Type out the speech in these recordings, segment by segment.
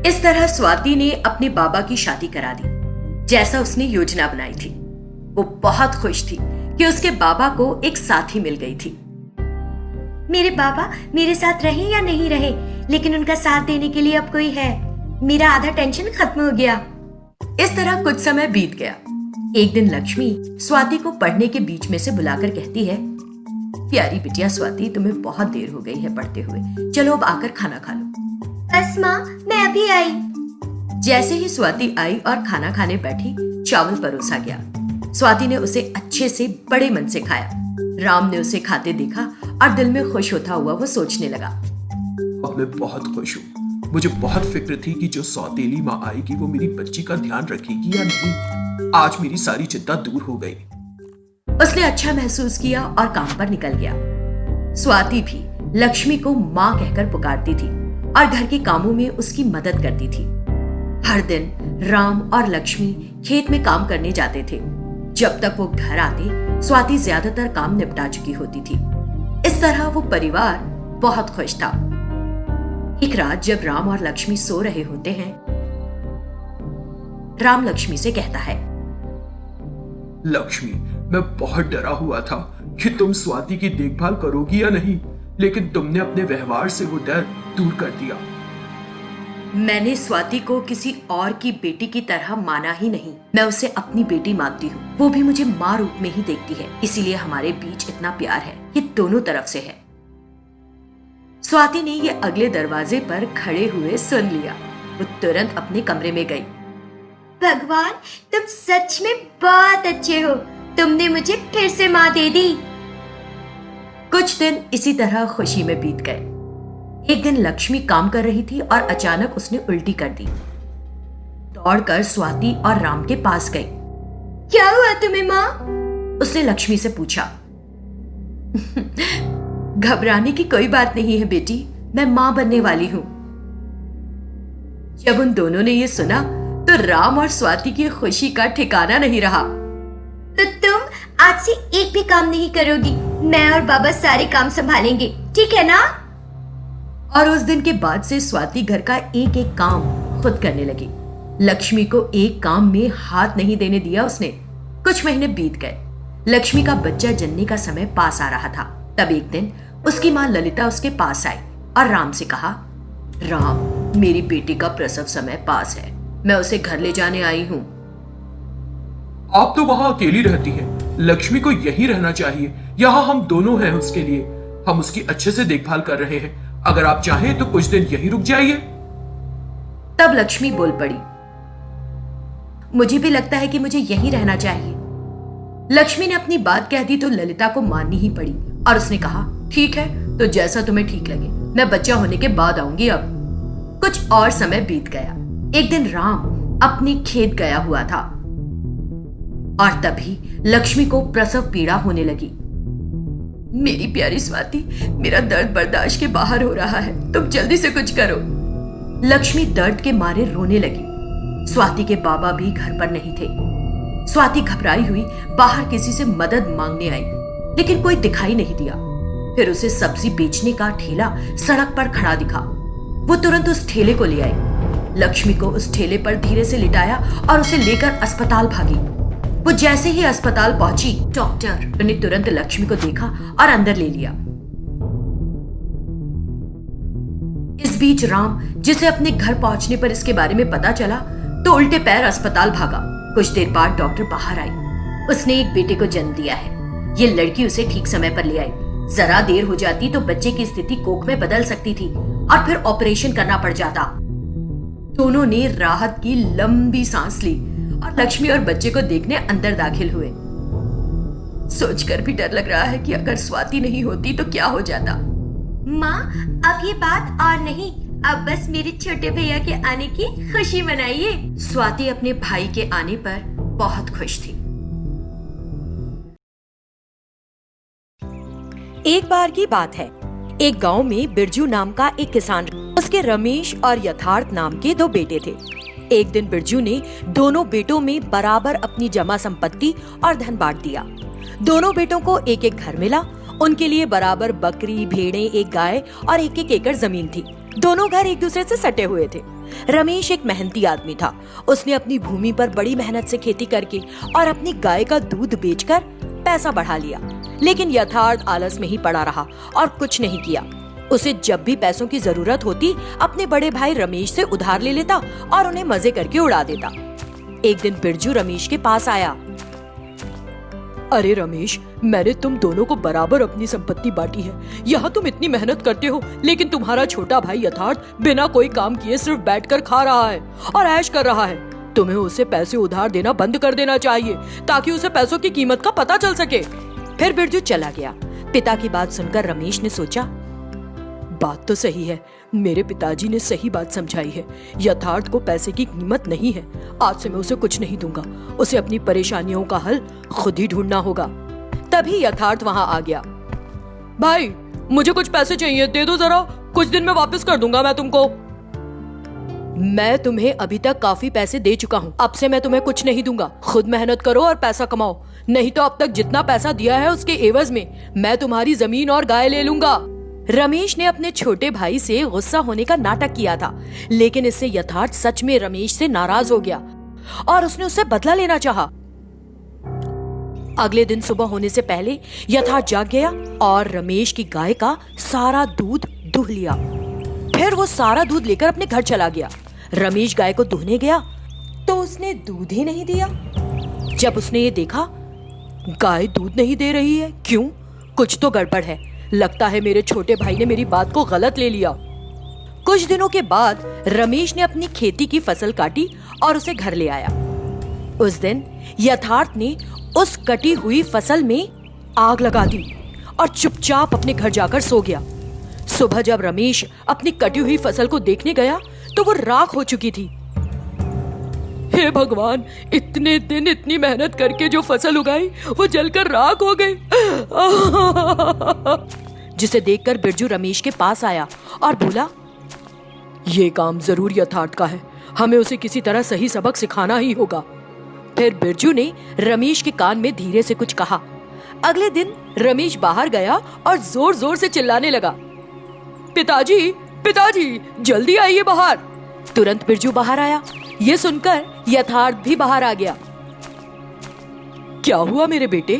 इस तरह स्वाति ने अपने बाबा की शादी करा दी, जैसा उसने योजना बनाई थी। वो बहुत खुश थी कि उसके बाबा को एक साथी मिल गई थी। मेरे बाबा मेरे साथ रहे या नहीं रहे, लेकिन उनका साथ देने के लिए अब कोई है। मेरा आधा टेंशन खत्म हो गया। इस तरह कुछ समय बीत गया। एक दिन लक्ष्मी स्वाति को पढ़ने के बीच में से बुलाकर कहती है, प्यारी बिटिया स्वाति, तुम्हें बहुत देर हो गई है पढ़ते हुए, चलो अब आकर खाना खा लो। बस माँ, मैं अभी आई। जैसे ही स्वाति आई और खाना खाने बैठी, चावल परोसा गया। स्वाति ने उसे अच्छे से बड़े मन से खाया। राम ने उसे खाते देखा और दिल में खुश होता हुआ वो सोचने लगा, अब मैं बहुत खुश हूँ। मुझे बहुत फिक्र थी कि जो सौतेली माँ आएगी वो मेरी बच्ची का ध्यान रखेगी या नहीं। आज मेरी सारी चिंता दूर हो गई। उसने अच्छा महसूस किया और काम पर निकल गया। स्वाति भी लक्ष्मी को माँ कहकर पुकारती थी और घर के कामों में उसकी मदद करती थी। हर दिन राम और लक्ष्मी खेत में काम करने जाते थे। जब तक वो घर आते, स्वाति ज्यादातर काम निपटा चुकी होती थी। इस तरह वो परिवार बहुत खुश था। एक रात जब राम और लक्ष्मी सो रहे होते हैं, राम लक्ष्मी से कहता है, लक्ष्मी, मैं बहुत डरा हुआ था कि तुम स्वाति की देखभाल करोगी या नहीं, लेकिन तुमने अपने व्यवहार से वो डर दूर कर दिया। मैंने स्वाति को किसी और की बेटी की तरह माना ही नहीं। मैं उसे अपनी बेटी मानती हूँ। वो भी मुझे माँ रूप में ही देखती है, इसीलिए हमारे बीच इतना प्यार है। ये दोनों तरफ से है। स्वाति ने ये अगले दरवाजे पर खड़े हुए सुन लिया। वो तुरंत अपने कमरे में गई। भगवान, तुम सच में बहुत अच्छे हो। तुमने मुझे फिर से माँ दे दी। कुछ दिन इसी तरह खुशी में बीत गए। एक दिन लक्ष्मी काम कर रही थी और अचानक उसने उल्टी कर दी। दौड़कर स्वाति और राम के पास गई। क्या हुआ तुम्हें माँ? उसने लक्ष्मी से पूछा। घबराने की कोई बात नहीं है बेटी, मैं माँ बनने वाली हूँ। जब उन दोनों ने ये सुना तो राम और स्वाति की खुशी का ठिकाना नहीं रहा। तो तुम आज से एक भी काम नहीं करोगी। मैं और बाबा सारे काम संभालेंगे, ठीक है ना? और उस दिन के बाद से स्वाति घर का एक एक काम खुद करने लगी। लक्ष्मी को एक काम में हाथ नहीं देने दिया उसने। कुछ महीने बीत गए। लक्ष्मी का बच्चा जनने का समय पास आ रहा था। तब एक दिन उसकी माँ ललिता उसके पास आई और राम से कहा, राम, मेरी बेटी का प्रसव समय पास है, मैं उसे घर ले जाने आई हूँ। आप तो वहाँ अकेली रहती हैं। लक्ष्मी को यहीं रहना चाहिए। यहाँ हम दोनों हैं उसके लिए। हम उसकी अच्छे से देखभाल कर रहे हैं। अगर आप चाहें तो कुछ दिन यहीं रुक जाइए। तब लक्ष्मी बोल पड़ी, मुझे भी लगता है कि मुझे यहीं रहना चाहिए। लक्ष्मी ने अपनी बात कह दी तो ललिता को माननी ही पड़ी और उसने कहा, ठीक है, तो जैसा तुम्हें ठीक लगे, मैं बच्चा होने के बाद आऊंगी। अब कुछ और समय बीत गया। एक दिन राम अपने खेत गया हुआ था और तभी लक्ष्मी को प्रसव पीड़ा होने लगी। मेरी प्यारी स्वाति, मेरा दर्द बर्दाश्त के बाहर हो रहा है, तुम जल्दी से कुछ करो। लक्ष्मी दर्द के मारे रोने लगी। स्वाति के बाबा भी घर पर नहीं थे। स्वाति घबराई हुई बाहर किसी से मदद मांगने आई, लेकिन कोई दिखाई नहीं दिया। फिर उसे सब्जी बेचने का ठेला सड़क पर खड़ा दिखा। वो तुरंत उस ठेले को ले आई। लक्ष्मी को उस ठेले पर धीरे से लिटाया और उसे लेकर अस्पताल भागी। वो जैसे ही अस्पताल पहुंची, डॉक्टर ने तुरंत लक्ष्मी को देखा और अंदर ले लिया। इस बीच राम, जिसे अपने घर पहुंचने पर इसके बारे में पता चला, तो उल्टे पैर अस्पताल भागा। कुछ देर बाद डॉक्टर बाहर आई। उसने एक बेटे को जन्म दिया है। ये लड़की उसे ठीक समय पर ले आई। जरा देर हो जाती तो बच्चे की स्थिति कोख में बदल सकती थी और फिर ऑपरेशन करना पड़ जाता। दोनों ने राहत की लंबी सांस ली और लक्ष्मी और बच्चे को देखने अंदर दाखिल हुए। सोचकर भी डर लग रहा है कि अगर स्वाति नहीं होती तो क्या हो जाता। माँ, अब ये बात और नहीं, अब बस मेरे छोटे भैया के आने की खुशी मनाइए। स्वाति अपने भाई के आने पर बहुत खुश थी। एक बार की बात है, एक गांव में बिरजू नाम का एक किसान, उसके रमेश और यथार्थ नाम के दो बेटे थे। एक दिन बिरजू ने दोनों बेटों में बराबर अपनी जमा संपत्ति और धन बांट दिया। दोनों बेटों को एक एक घर मिला। उनके लिए बराबर बकरी, भेड़ें, एक गाय और एक एक एकड़ जमीन थी। दोनों घर एक दूसरे से सटे हुए थे। रमेश एक मेहनती आदमी था। उसने अपनी भूमि पर बड़ी मेहनत से खेती करके और अपनी गाय का दूध बेचकर पैसा बढ़ा लिया, लेकिन यथार्थ आलस में ही पड़ा रहा और कुछ नहीं किया। उसे जब भी पैसों की जरूरत होती अपने बड़े भाई रमेश से उधार ले लेता और उन्हें मजे करके उड़ा देता। एक दिन बिरजू रमेश के पास आया। अरे रमेश, मैंने तुम दोनों को बराबर अपनी संपत्ति बांटी है। यहाँ तुम इतनी मेहनत करते हो, लेकिन तुम्हारा छोटा भाई यथार्थ बिना कोई काम किए सिर्फ बैठकर खा रहा है और ऐश कर रहा है। तुम्हें उसे पैसे उधार देना बंद कर देना चाहिए ताकि उसे पैसों की कीमत का पता चल सके। फिर बिरजू चला गया। पिता की बात सुनकर रमेश ने सोचा, बात तो सही है, मेरे पिताजी ने सही बात समझाई है। यथार्थ को पैसे की कीमत नहीं है। आज से मैं उसे कुछ नहीं दूंगा। उसे अपनी परेशानियों का हल खुद ही ढूंढना होगा। तभी यथार्थ वहां आ गया। भाई, मुझे कुछ पैसे चाहिए, दे दो जरा, कुछ दिन में वापस कर दूंगा मैं तुमको। मैं तुम्हें अभी तक काफी पैसे दे चुका हूँ, अब से मैं तुम्हें कुछ नहीं दूंगा। खुद मेहनत करो और पैसा कमाओ, नहीं तो अब तक जितना पैसा दिया है उसके एवज में मैं तुम्हारी जमीन और गाय ले लूंगा। रमेश ने अपने छोटे भाई से गुस्सा होने का नाटक किया था, लेकिन इससे यथार्थ सच में रमेश से नाराज हो गया और उसने उससे बदला लेना चाहा। अगले दिन सुबह होने से पहले यथार्थ जाग गया और रमेश की गाय का सारा दूध दूह लिया। फिर वो सारा दूध लेकर अपने घर चला गया। रमेश गाय को दूहने गया तो उसने दूध ही नहीं दिया। जब उसने ये देखा, गाय दूध नहीं दे रही है, क्यों? कुछ तो गड़बड़ है। लगता है मेरे छोटे भाई ने मेरी बात को गलत ले लिया। कुछ दिनों के बाद रमेश ने अपनी खेती की फसल काटी और उसे घर ले आया। उस दिन यथार्थ ने उस कटी हुई फसल में आग लगा दी और चुपचाप अपने घर जाकर सो गया। सुबह जब रमेश अपनी कटी हुई फसल को देखने गया तो वो राख हो चुकी थी। हे भगवान, इतने दिन इतनी मेहनत करके जो फसल उगाई वो जलकर राख हो गई। जिसे देखकर बिरजू रमेश के पास आया और बोला, ये काम जरूर यथार्थ का है, हमें उसे किसी तरह सही सबक सिखाना ही होगा। फिर बिरजू ने रमेश के कान में धीरे से कुछ कहा। अगले दिन रमेश बाहर गया और जोर जोर से चिल्लाने लगा, पिताजी, पिताजी, जल्दी आइए बाहर। तुरंत बिरजू बाहर आया। ये सुनकर यथार्थ भी बाहर आ गया। क्या हुआ मेरे बेटे?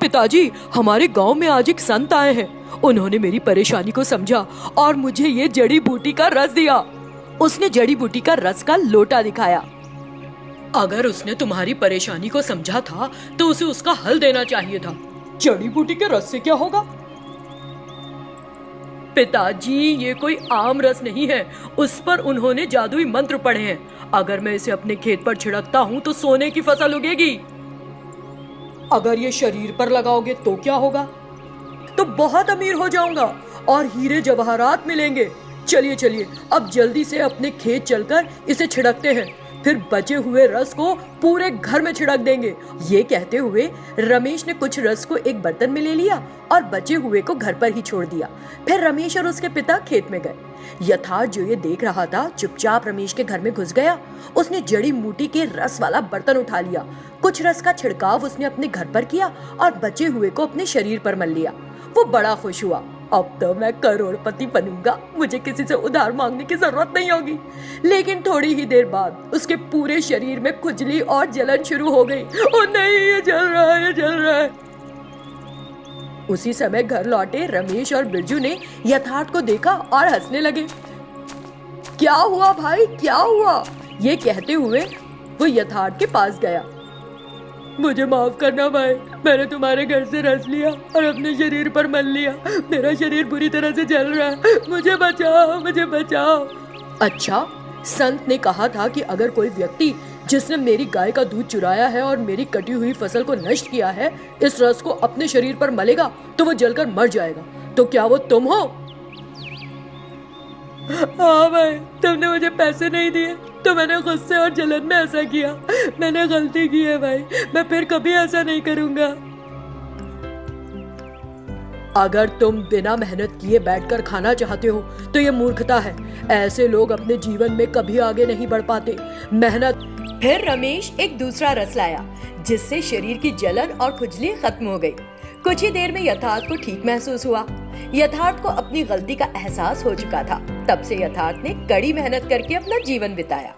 पिताजी, हमारे गांव में आज एक संत आए हैं। उन्होंने मेरी परेशानी को समझा और मुझे ये जड़ी बूटी का रस दिया। उसने जड़ी बूटी का रस का लोटा दिखाया। अगर उसने तुम्हारी परेशानी को समझा था तो उसे उसका हल देना चाहिए था। जड़ी बूटी के रस से क्या होगा? पिताजी, ये कोई आम रस नहीं है, उस पर उन्होंने जादुई मंत्र पढ़े हैं। अगर मैं इसे अपने खेत पर छिड़कता हूँ तो सोने की फसल उगेगी। अगर ये शरीर पर लगाओगे तो क्या होगा? तो बहुत अमीर हो जाऊंगा और हीरे जवाहरात मिलेंगे। चलिए चलिए, अब जल्दी से अपने खेत चलकर इसे छिड़कते हैं, फिर बचे हुए रस को पूरे घर में छिड़क देंगे। ये कहते हुए रमेश ने कुछ रस को एक बर्तन में ले लिया और बचे हुए को घर पर ही छोड़ दिया। फिर रमेश और उसके पिता खेत में गए। यथार्थ जो ये देख रहा था, चुपचाप रमेश के घर में घुस गया। उसने जड़ी बूटी के रस वाला बर्तन उठा लिया। कुछ रस का छिड़काव उसने अपने घर पर किया और बचे हुए को अपने शरीर पर मल लिया। वो बड़ा खुश हुआ। अब तो मैं करोड़पति बनूंगा, मुझे किसी से उधार मांगने की जरूरत नहीं होगी। लेकिन थोड़ी ही देर बाद उसके पूरे शरीर में खुजली और जलन शुरू हो गई। ओ नहीं, ये जल रहा है, ये जल रहा है। उसी समय घर लौटे रमेश और बिरजू ने यथार्थ को देखा और हंसने लगे। क्या हुआ भाई, क्या हुआ? ये कहते हुए वो यथार्थ के पास गया। मुझे माफ करना भाई, मैंने तुम्हारे घर से रस लिया और अपने शरीर पर मल लिया। मेरा शरीर बुरी तरह से जल रहा है, मुझे बचाओ, मुझे बचाओ। अच्छा, संत ने कहा था कि अगर कोई व्यक्ति जिसने मेरी गाय का दूध चुराया है और मेरी कटी हुई फसल को नष्ट किया है, इस रस को अपने शरीर पर मलेगा तो वो जलकर मर जाएगा। तो क्या वो तुम हो? हाँ भाई, तुमने मुझे पैसे नहीं दिए तो मैंने गुस्से और जलन में ऐसा किया। मैंने गलती की है भाई, मैं फिर कभी ऐसा नहीं करूंगा। अगर तुम बिना मेहनत किए बैठकर खाना चाहते हो तो ये मूर्खता है। ऐसे लोग अपने जीवन में कभी आगे नहीं बढ़ पाते। मेहनत। फिर रमेश एक दूसरा रस लाया जिससे शरीर की जलन और खुजली खत्म हो गई। कुछ ही देर में यथार्थ को ठीक महसूस हुआ। यथार्थ को अपनी गलती का एहसास हो चुका था। तब से यथार्थ ने कड़ी मेहनत करके अपना जीवन बिताया।